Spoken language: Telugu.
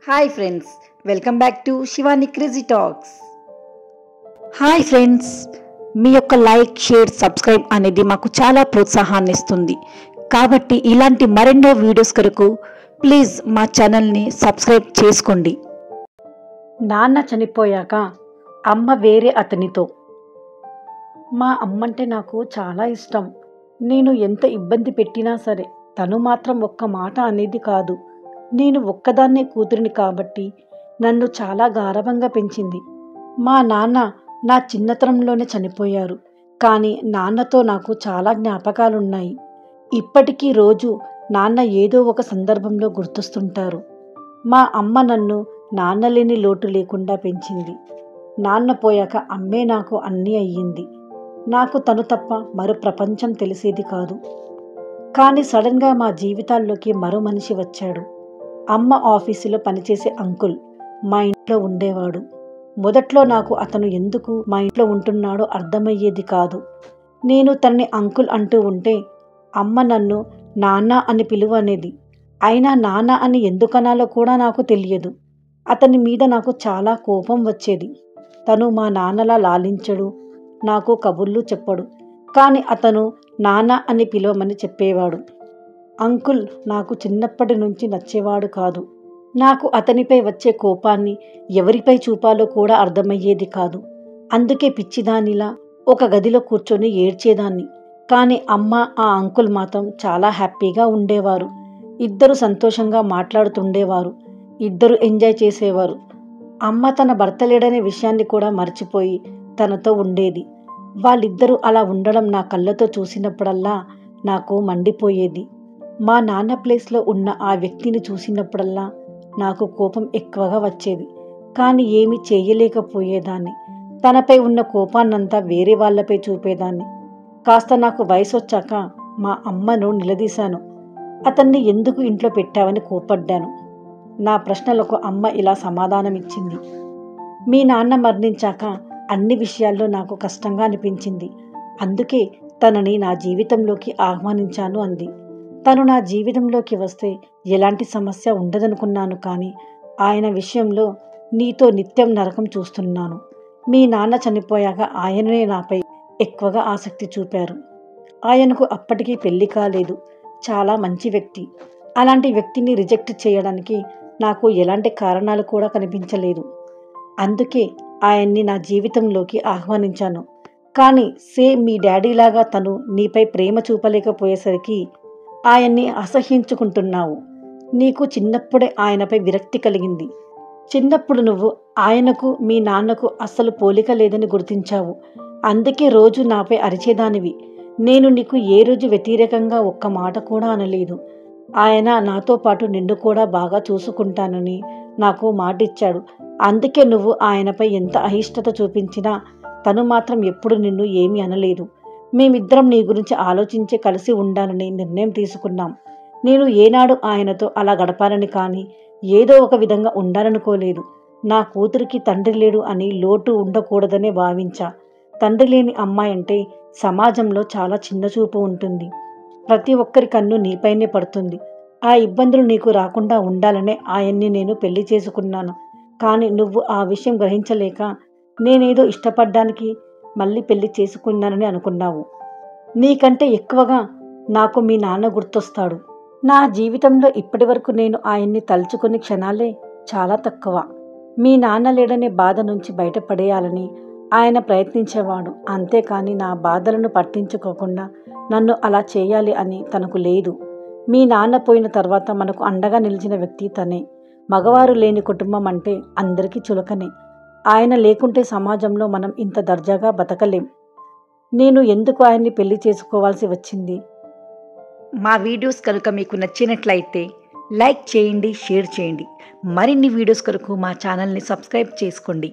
Hi friends, welcome back to Shivani crazy talks. Hi friends, మీ యొక్క లైక్, షేర్, సబ్స్క్రైబ్ అనేది మాకు చాలా ప్రోత్సాహాన్ని ఇస్తుంది. కాబట్టి ఇలాంటి మరెన్నో వీడియోస్ కొరకు ప్లీజ్ మా ఛానల్ని సబ్స్క్రైబ్ చేసుకోండి. నాన్న చనిపోయాక అమ్మ వేరే అతనితో. మా అమ్మంటే నాకు చాలా ఇష్టం. నేను ఎంత ఇబ్బంది పెట్టినా సరే తను మాత్రం ఒక్క మాట అనేది కాదు. నేను ఒక్కదాన్నే కూతురిని కాబట్టి నన్ను చాలా గారాబంగా పెంచింది. మా నాన్న నా చిన్నతనంలోనే చనిపోయారు. కానీ నాన్నతో నాకు చాలా జ్ఞాపకాలున్నాయి. ఇప్పటికీ రోజు నాన్న ఏదో ఒక సందర్భంలో గుర్తొస్తుంటారు. మా అమ్మ నన్ను నాన్న లేని లోటు లేకుండా పెంచింది. నాన్న పోయాక అమ్మే నాకు అన్నీ అయ్యింది. నాకు తను తప్ప మరో ప్రపంచం తెలిసేది కాదు. కానీ సడన్గా మా జీవితాల్లోకి మరో మనిషి వచ్చాడు. అమ్మ ఆఫీసులో పనిచేసే అంకుల్ మా ఇంట్లో ఉండేవాడు. మొదట్లో నాకు అతను ఎందుకు మా ఇంట్లో ఉంటున్నాడో అర్థమయ్యేది కాదు. నేను తనని అంకుల్ అంటూ ఉంటే అమ్మ నన్ను నాన్న అని పిలువనేది. అయినా నాన్న అని ఎందుకనాలో కూడా నాకు తెలియదు. అతని మీద నాకు చాలా కోపం వచ్చేది. తను మా నాన్నలా లాలించడు, నాకు కబుర్లు చెప్పడు. కానీ అతను నాన్న అని పిలవమని చెప్పేవాడు. అంకుల్ నాకు చిన్నప్పటి నుంచి నచ్చేవాడు కాదు. నాకు అతనిపై వచ్చే కోపాన్ని ఎవరిపై చూపాలో కూడా అర్థమయ్యేది కాదు. అందుకే పిచ్చిదానిలా ఒక గదిలో కూర్చొని ఏడ్చేదాన్ని. కానీ అమ్మ, ఆ అంకుల్ మాత్రం చాలా హ్యాపీగా ఉండేవారు. ఇద్దరు సంతోషంగా మాట్లాడుతుండేవారు. ఇద్దరు ఎంజాయ్ చేసేవారు. అమ్మ తన భర్త లేడనే విషయాన్ని కూడా మర్చిపోయి తనతో ఉండేది. వాళ్ళిద్దరూ అలా ఉండడం నా కళ్ళతో చూసినప్పుడల్లా నాకు మండిపోయేది. మా నాన్న ప్లేస్లో ఉన్న ఆ వ్యక్తిని చూసినప్పుడల్లా నాకు కోపం ఎక్కువగా వచ్చేది. కానీ ఏమీ చేయలేకపోయేదాన్ని. తనపై ఉన్న కోపాన్నంతా వేరే వాళ్ళపై చూపేదాన్ని. కాస్త నాకు వయసు వచ్చాక మా అమ్మను నిలదీశాను. అతన్ని ఎందుకు ఇంట్లో పెట్టావని కోపడ్డాను. నా ప్రశ్నలకు అమ్మ ఇలా సమాధానమిచ్చింది. మీ నాన్న మరణించాక అన్ని విషయాల్లో నాకు కష్టంగా అనిపించింది. అందుకే తనని నా జీవితంలోకి ఆహ్వానించాను అంది. తను నా జీవితంలోకి వస్తే ఎలాంటి సమస్య ఉండదనుకున్నాను. కానీ ఆయన విషయంలో నీతో నిత్యం నరకం చూస్తున్నాను. మీ నాన్న చనిపోయాక ఆయననే నాపై ఎక్కువగా ఆసక్తి చూపారు. ఆయనకు అప్పటికీ పెళ్లి కాలేదు. చాలా మంచి వ్యక్తి. అలాంటి వ్యక్తిని రిజెక్ట్ చేయడానికి నాకు ఎలాంటి కారణాలు కూడా కనిపించలేదు. అందుకే ఆయన్ని నా జీవితంలోకి ఆహ్వానించాను. కానీ సేమ్ మీ డాడీలాగా తను నీపై ప్రేమ చూపలేకపోయేసరికి ఆయన్ని అసహ్యించుకుంటున్నావు. నీకు చిన్నప్పుడే ఆయనపై విరక్తి కలిగింది. చిన్నప్పుడు నువ్వు ఆయనకు, మీ నాన్నకు అస్సలు పోలిక లేదని గుర్తించావు. అందుకే రోజు నాపై అరిచేదానివి. నేను నీకు ఏ రోజు వ్యతిరేకంగా ఒక్క మాట కూడా అనలేదు. ఆయన నాతో పాటు నిన్ను కూడా బాగా చూసుకుంటానని నాకు మాటిచ్చాడు. అందుకే నువ్వు ఆయనపై ఎంత అయిష్టత చూపించినా తను మాత్రం ఎప్పుడు నిన్ను ఏమీ అనలేదు. మేమిద్దరం నీ గురించి ఆలోచించి కలిసి ఉండాలని నిర్ణయం తీసుకున్నాం. నేను ఏనాడు ఆయనతో అలా గడపాలని కానీ ఏదో ఒక విధంగా ఉండాలనుకోలేదు. నా కూతురికి తండ్రి లేడు అని లోటు ఉండకూడదనే భావించా. తండ్రి లేని అమ్మాయి అంటే సమాజంలో చాలా చిన్నచూపు ఉంటుంది. ప్రతి ఒక్కరి కన్ను నీపైనే పడుతుంది. ఆ ఇబ్బందులు నీకు రాకుండా ఉండాలనే ఆయన్ని నేను పెళ్లి చేసుకున్నాను. కానీ నువ్వు ఆ విషయం గ్రహించలేక నేనేదో ఇష్టపడ్డానికి మళ్ళీ పెళ్లి చేసుకున్నానని అనుకున్నావు. నీకంటే ఎక్కువగా నాకు మీ నాన్న గుర్తొస్తాడు. నా జీవితంలో ఇప్పటి వరకు నేను ఆయన్ని తలుచుకునే క్షణాలే చాలా తక్కువ. మీ నాన్న లేడనే బాధ నుంచి బయటపడేయాలని ఆయన ప్రయత్నించేవాడు. అంతేకాని నా బాధలను పట్టించుకోకుండా నన్ను అలా చేయాలి అని తనకు లేదు. మీ నాన్న పోయిన తర్వాత మనకు అండగా నిలిచిన వ్యక్తి తనే. మగవారు లేని కుటుంబం అంటే అందరికీ చులకనే. ఆయన లేకుంటే సమాజంలో మనం ఇంత దర్జాగా బతకలేం. నేను ఎందుకు ఆయన్ని పెళ్లి చేసుకోవాల్సి వచ్చింది? మా వీడియోస్ కనుక మీకు నచ్చినట్లయితే లైక్ చేయండి, షేర్ చేయండి. మరిన్ని వీడియోస్ కొరకు మా ఛానల్ని సబ్స్క్రైబ్ చేసుకోండి.